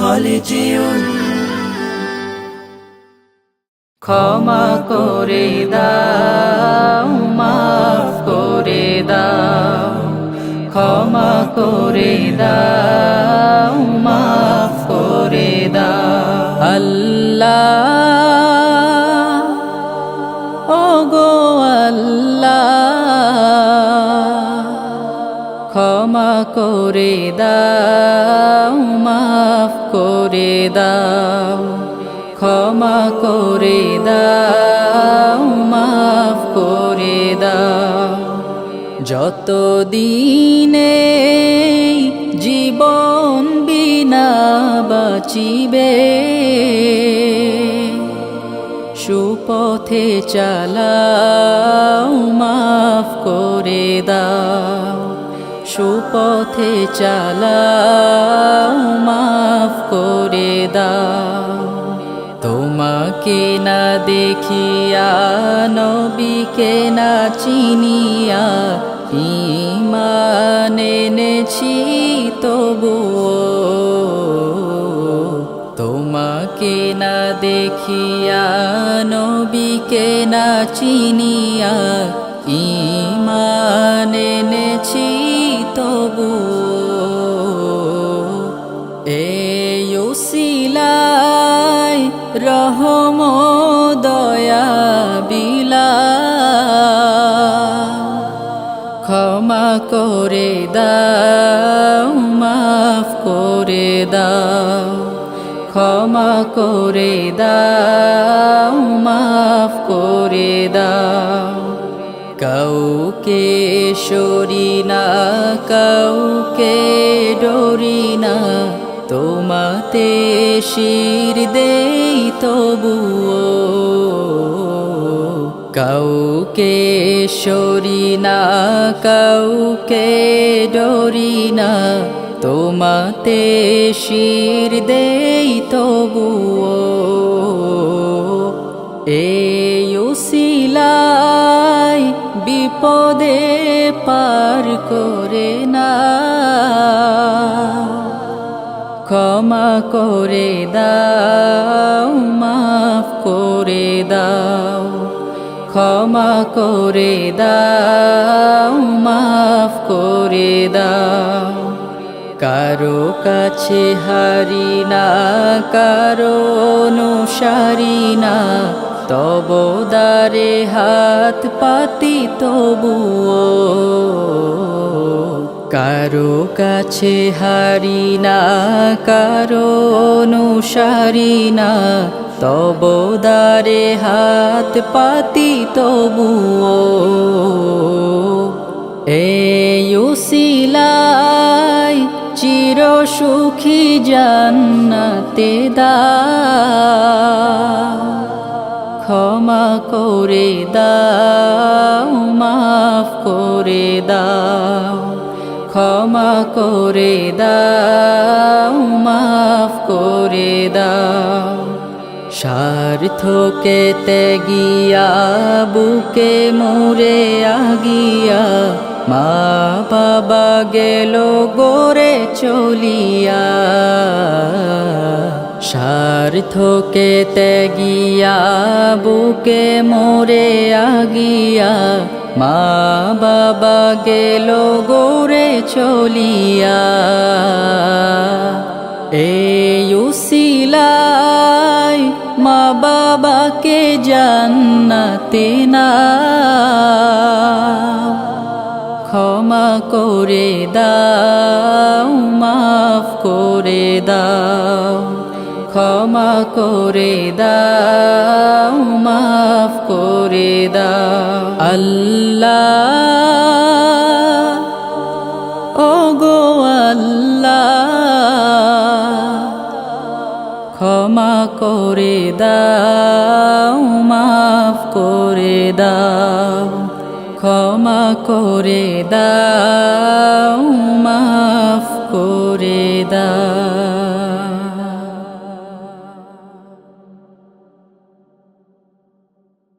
خالدون ক্ষমা করে দাও মাফ করে দাও ক্ষমা করে দাও মাফ করে দাও আল্লাহ ওগো আল্লাহ ক্ষমা করে দাও মাফ করে দাও ক্ষমা করে দাও মাফ করে দাও যত দিনে জীবন বিনা বাঁচিবে সুপথে চালাও মাফ করে দাও সুপথে চালাও মাফ করে দাও তোমাকে না দেখিয়া নবীকে না চিনিয়া ঈমান এনেছি তবুও তোমাকে না দেখিয়া নবীকে না চিনিয়া ঈমান এনেছি তবুও এই উসিলায় রহম দয়া বিলা ক্ষমা করে দাও মাফ করে দাও ক্ষমা করে দাও মাফ করে দাও কাউকে সরি না কাউকে ডরি না তোমাতে শির দেই তবুও কাউকে সরি না কাউকে ডরি না তোমাতে শির দেই তবুও এই উসিলায় বিপদে পার করে না ক্ষমা করে দাও মাফ করে দাও ক্ষমা করে দাও মাফ করে দাও কারো কাছে হারি না কারো অনুসারী না তব দারে হাত পাতি তবুও কারো কাছে হারি না কারো অনুসারী না তব দারে হাত পাতি তবুও এই উসিলায় চির সুখী জান্নাতে দাও ক্ষমা করে দাও মাফ করে দাও ক্ষমা করে দাও মাফ করে দাও স্বার্থকে ত্যাগিয়া বুকে মোরে আগিয়া মা বাবা গেল গোরে চলিয়া স্বার্থকে ত্যাগিয়া বুকে মোরে আগিয়া মা বাবা গেল গোরে চলিয়া এই উসিলায় মা বাবাকে জান্নাতে না ক্ষমা করে দাও মাফ করে দাও ক্ষমা করে দাও মাফ করে দাও আল্লাহ ওগো আল্লাহ ক্ষমা করে দাও মাফ করে দাও ক্ষমা করে দাও মাফ